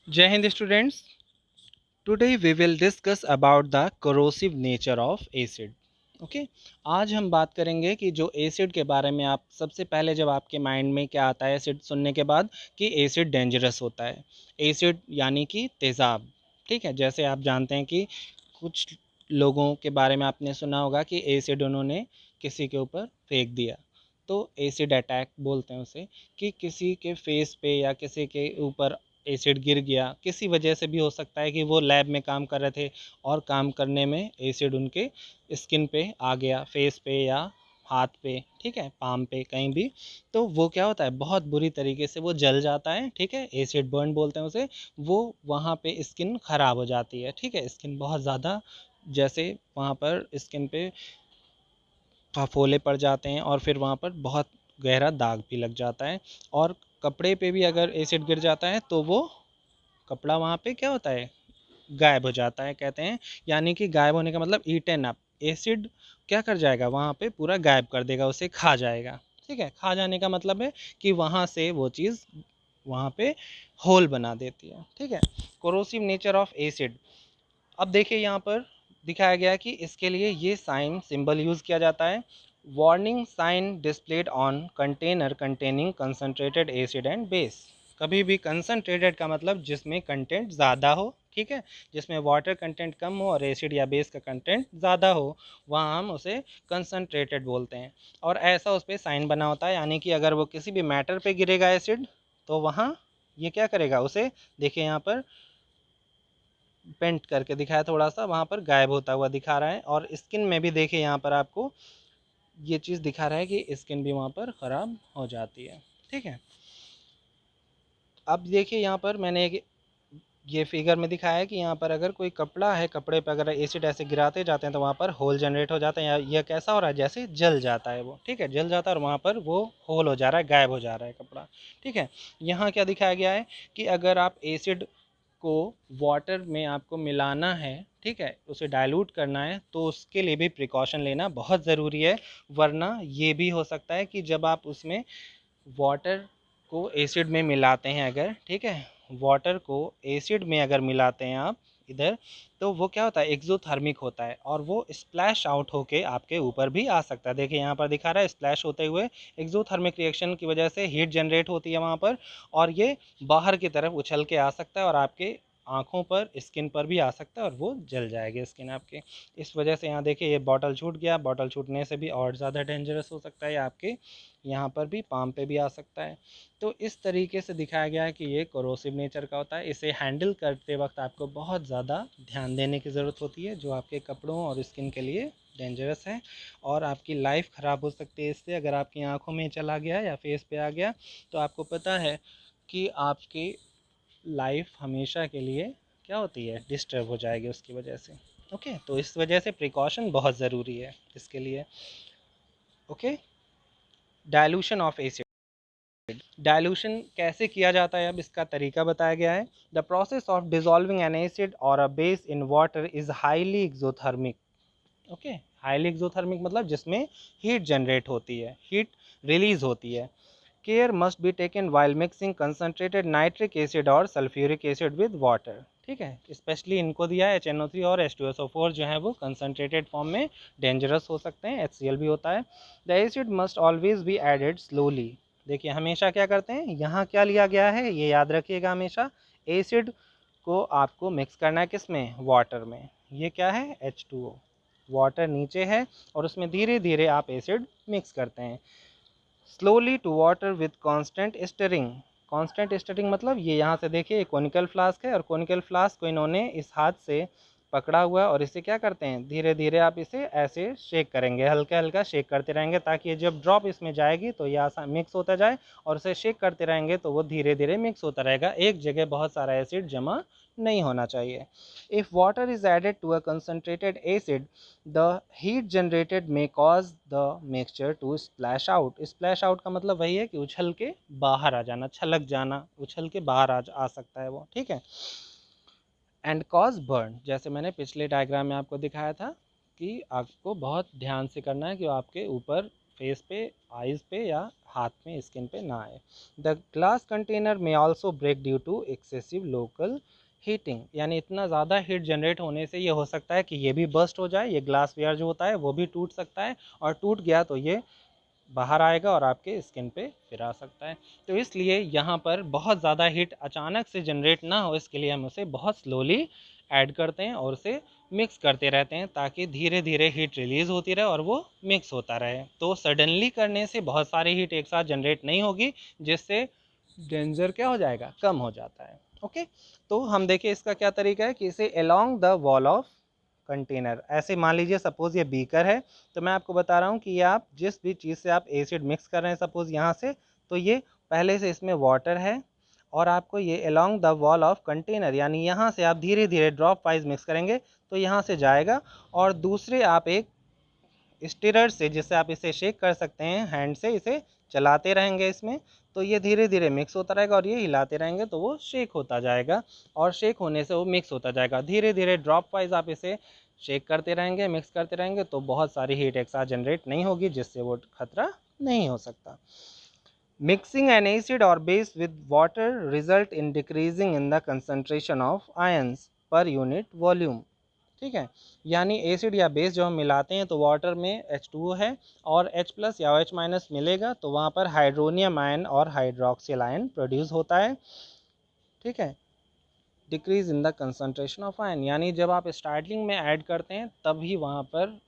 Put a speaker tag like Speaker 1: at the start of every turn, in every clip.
Speaker 1: जय हिंद students. Today we will discuss about the corrosive nature of acid. Okay, आज हम बात करेंगे कि जो एसिड के बारे में आप सबसे पहले जब आपके माइंड में क्या आता है एसिड सुनने के बाद, कि एसिड डेंजरस होता है। एसिड यानी कि तेज़ाब। ठीक है, जैसे आप जानते हैं कि कुछ लोगों के बारे में आपने सुना होगा कि एसिड उन्होंने किसी के ऊपर फेंक दिया, तो एसिड अटैक बोलते हैं उसे। कि किसी के फेस पे या किसी के ऊपर एसिड गिर गया, किसी वजह से भी हो सकता है कि वो लैब में काम कर रहे थे और काम करने में एसिड उनके स्किन पे आ गया, फेस पे या हाथ पे, ठीक है, पाम पे, कहीं भी। तो वो क्या होता है, बहुत बुरी तरीके से वो जल जाता है। ठीक है, एसिड बर्न बोलते हैं उसे। वो वहाँ पे स्किन ख़राब हो जाती है। ठीक है, स्किन बहुत ज़्यादा, जैसे वहाँ पर स्किन पे फफोले पड़ जाते हैं और फिर वहाँ पर बहुत गहरा दाग भी लग जाता है। और कपड़े पे भी अगर एसिड गिर जाता है तो वो कपड़ा वहाँ पे क्या होता है, गायब हो जाता है कहते हैं। यानी कि गायब होने का मतलब ईटन अप, एसिड क्या कर जाएगा वहाँ पे, पूरा गायब कर देगा, उसे खा जाएगा। ठीक है, खा जाने का मतलब है कि वहाँ से वो चीज़ वहाँ पे होल बना देती है। ठीक है, कोरोसिव नेचर ऑफ एसिड। अब देखिए यहाँ पर दिखाया गया है कि इसके लिए ये साइन सिंबल यूज़ किया जाता है। Warning sign displayed on container containing concentrated acid and base. कभी भी कंसनट्रेटेड का मतलब जिसमें कंटेंट ज़्यादा हो, ठीक है, जिसमें वाटर कंटेंट कम हो और एसिड या बेस का कंटेंट ज़्यादा हो, वहाँ हम उसे कंसनट्रेटेड बोलते हैं। और ऐसा उस पर साइन बना होता है, यानी कि अगर वो किसी भी मैटर पे गिरेगा एसिड, तो वहाँ ये क्या करेगा, उसे देखिए यहाँ पर पेंट करके दिखाया, थोड़ा सा वहाँ पर गायब होता हुआ दिखा रहा है। और स्किन में भी देखिए यहाँ पर आपको ये चीज़ दिखा रहा है कि स्किन भी वहाँ पर ख़राब हो जाती है। ठीक है, अब देखिए यहाँ पर मैंने एक ये फिगर में दिखाया है कि यहाँ पर अगर कोई कपड़ा है, कपड़े पर अगर एसिड ऐसे गिराते जाते हैं तो वहाँ पर होल जनरेट हो जाता है। या यह कैसा हो रहा है, जैसे जल जाता है वो। ठीक है, जल जाता है और वहाँ पर वो होल हो जा रहा है, गायब हो जा रहा है कपड़ा। ठीक है, यहाँ क्या दिखाया गया है कि अगर आप एसिड को वाटर में आपको मिलाना है, ठीक है, उसे डाइल्यूट करना है, तो उसके लिए भी प्रिकॉशन लेना बहुत ज़रूरी है। वरना ये भी हो सकता है कि जब आप उसमें वाटर को एसिड में मिलाते हैं अगर, ठीक है, वाटर को एसिड में अगर मिलाते हैं आप इधर, तो वो क्या होता है, एक्सोथर्मिक होता है और वो स्प्लैश आउट होके आपके ऊपर भी आ सकता है। देखिए यहाँ पर दिखा रहा है स्प्लैश होते हुए, एक्सोथर्मिक रिएक्शन की वजह से हीट जनरेट होती है वहाँ पर, और ये बाहर की तरफ उछल के आ सकता है और आपके आँखों पर, स्किन पर भी आ सकता है और वो जल जाएगी स्किन आपके। इस वजह से यहाँ देखिए ये बॉटल छूट गया, बॉटल छूटने से भी और ज़्यादा डेंजरस हो सकता है, आपके यहाँ पर भी, पाम पे भी आ सकता है। तो इस तरीके से दिखाया गया है कि ये कोरोसिव नेचर का होता है। इसे हैंडल करते वक्त आपको बहुत ज़्यादा ध्यान देने की ज़रूरत होती है, जो आपके कपड़ों और स्किन के लिए डेंजरस है। और आपकी लाइफ ख़राब हो सकती है इससे। अगर आपकी आंखों में चला गया या फेस पे आ गया, तो आपको पता है कि आपकी लाइफ हमेशा के लिए क्या होती है, डिस्टर्ब हो जाएगी उसकी वजह से। ओके, तो इस वजह से प्रिकॉशन बहुत ज़रूरी है इसके लिए। Okay, dilution of acid. Dilution कैसे किया जाता है, अब इसका तरीका बताया गया है। The process of dissolving an acid or a base in water is highly exothermic. Okay, highly exothermic मतलब जिसमें हीट जनरेट होती है, हीट रिलीज होती है। Care must be taken while mixing concentrated nitric acid और सल्फ्यूरिक एसिड विद वाटर। ठीक है, specially इनको दिया है HNO3 और H2SO4 जो है वो कंसनट्रेटेड फॉर्म में डेंजरस हो सकते हैं, HCl भी होता है। The acid must always be added slowly. देखिए हमेशा क्या करते हैं, यहाँ क्या लिया गया है ये याद रखिएगा हमेशा। एसिड को आपको मिक्स करना है किस में, वाटर में। ये क्या है, H2O, वाटर नीचे है और उसमें धीरे धीरे आप एसिड मिक्स करते हैं। Slowly to water with constant stirring. Constant stirring मतलब ये यहाँ से देखिए कोनिकल फ्लास्क है और कोनिकल फ्लास्क को इन्होंने इस हाथ से पकड़ा हुआ है और इसे क्या करते हैं, धीरे धीरे आप इसे ऐसे शेक करेंगे, हल्का हल्का शेक करते रहेंगे, ताकि ये जब ड्रॉप इसमें जाएगी तो ये आसान मिक्स होता जाए। और उसे शेक करते रहेंगे तो वो धीरे धीरे मिक्स होता रहेगा, एक जगह बहुत सारा एसिड जमा नहीं होना चाहिए। If water is added to a concentrated acid, the heat generated may cause the mixture to splash out। splash out का मतलब वही है कि उछल के बाहर आ जाना, छलक जाना, उछल के बाहर आ सकता है वो। ठीक है, एंड कॉज बर्न, जैसे मैंने पिछले डायग्राम में आपको दिखाया था कि आपको बहुत ध्यान से करना है कि आपके ऊपर फेस पे, आइज़ पे या हाथ में स्किन पे ना आए। द ग्लास कंटेनर में also break due to excessive local heating, यानी इतना ज़्यादा हीट जनरेट होने से ये हो सकता है कि ये भी बर्स्ट हो जाए, ये ग्लास वेयर जो होता है वो भी टूट सकता है, और टूट गया तो ये बाहर आएगा और आपके स्किन पे फिर आ सकता है। तो इसलिए यहाँ पर बहुत ज़्यादा हीट अचानक से जनरेट ना हो, इसके लिए हम उसे बहुत स्लोली ऐड करते हैं और उसे मिक्स करते रहते हैं, ताकि धीरे धीरे हीट रिलीज़ होती रहे और वो मिक्स होता रहे। तो सडनली करने से बहुत सारी हीट एक साथ जनरेट नहीं होगी, जिससे डेंजर क्या हो जाएगा, कम हो जाता है। ओके, तो हम देखिए इसका क्या तरीका है कि इसे along the wall of container, ऐसे मान लीजिए सपोज ये बीकर है, तो मैं आपको बता रहा हूँ कि ये आप जिस भी चीज़ से आप एसिड मिक्स कर रहे हैं, सपोज यहाँ से, तो ये पहले से इसमें वाटर है, और आपको ये along the wall of container, यानी यहाँ से आप धीरे धीरे ड्रॉप वाइज मिक्स करेंगे तो यहाँ से जाएगा, और दूसरे आप एक स्टिरर से, जिससे आप इसे शेक कर सकते हैं हैंड से, इसे चलाते रहेंगे इसमें, तो ये धीरे धीरे मिक्स होता रहेगा, और ये हिलाते रहेंगे तो वो शेक होता जाएगा, और शेक होने से वो मिक्स होता जाएगा। धीरे धीरे ड्रॉप वाइज आप इसे शेक करते रहेंगे, मिक्स करते रहेंगे, तो बहुत सारी हीट एक साथ जनरेट नहीं होगी, जिससे वो खतरा नहीं हो सकता। Mixing an acid or base with water result in decreasing in the concentration of ions per unit volume। ठीक है, यानी एसिड या बेस जो हम मिलाते हैं तो वाटर में H2O है और H प्लस या OH माइनस मिलेगा, तो वहाँ पर हाइड्रोनियम आयन और हाइड्रोक्सिल आयन प्रोड्यूस होता है। ठीक है, decrease in the concentration of ion, यानी जब आप स्टार्टिंग में ऐड करते हैं तभी वहाँ पर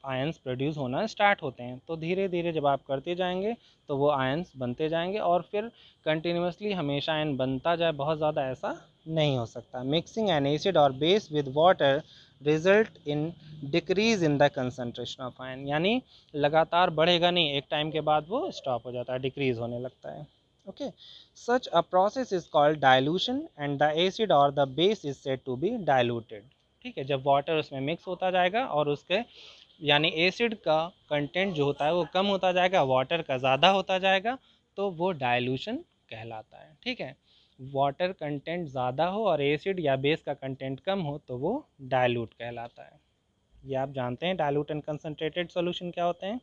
Speaker 1: आयंस प्रोड्यूस होना स्टार्ट होते हैं, तो धीरे धीरे जब आप करते जाएंगे तो वो आयंस बनते जाएंगे, और फिर कंटिन्यूसली हमेशा आयन बनता जाए, बहुत ज़्यादा ऐसा नहीं हो सकता। मिक्सिंग एन एसिड और base with water result in decrease in the concentration of ion, यानी लगातार बढ़ेगा नहीं, एक टाइम के बाद वो स्टॉप हो जाता है, डिक्रीज होने लगता है। Okay, such a process is called dilution and the acid or the base is said to be diluted. ठीक है, जब वाटर उसमें मिक्स होता जाएगा और उसके यानी एसिड का कंटेंट जो होता है वो कम होता जाएगा, वाटर का ज़्यादा होता जाएगा, तो वो डाइल्यूशन कहलाता है। ठीक है, वाटर कंटेंट ज़्यादा हो और एसिड या बेस का कंटेंट कम हो तो वो डाइल्यूट कहलाता है। ये आप जानते हैं डाइल्यूट एंड कंसनट्रेटेड सॉल्यूशन क्या होते हैं।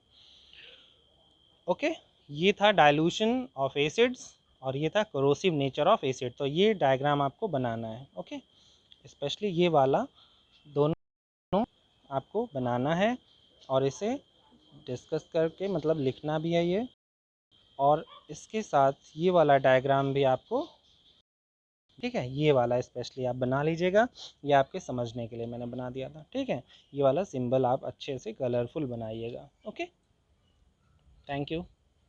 Speaker 1: ओके, ये था डाइल्यूशन ऑफ एसिड्स और ये था कोरोसिव नेचर ऑफ एसिड। तो ये डायग्राम आपको बनाना है। ओके, स्पेशली ये वाला दोनों आपको बनाना है और इसे डिस्कस करके मतलब लिखना भी है ये, और इसके साथ ये वाला डायग्राम भी आपको, ठीक है, ये वाला स्पेशली आप बना लीजिएगा, ये आपके समझने के लिए मैंने बना दिया था। ठीक है, ये वाला सिंबल आप अच्छे से कलरफुल बनाइएगा। Okay, thank you.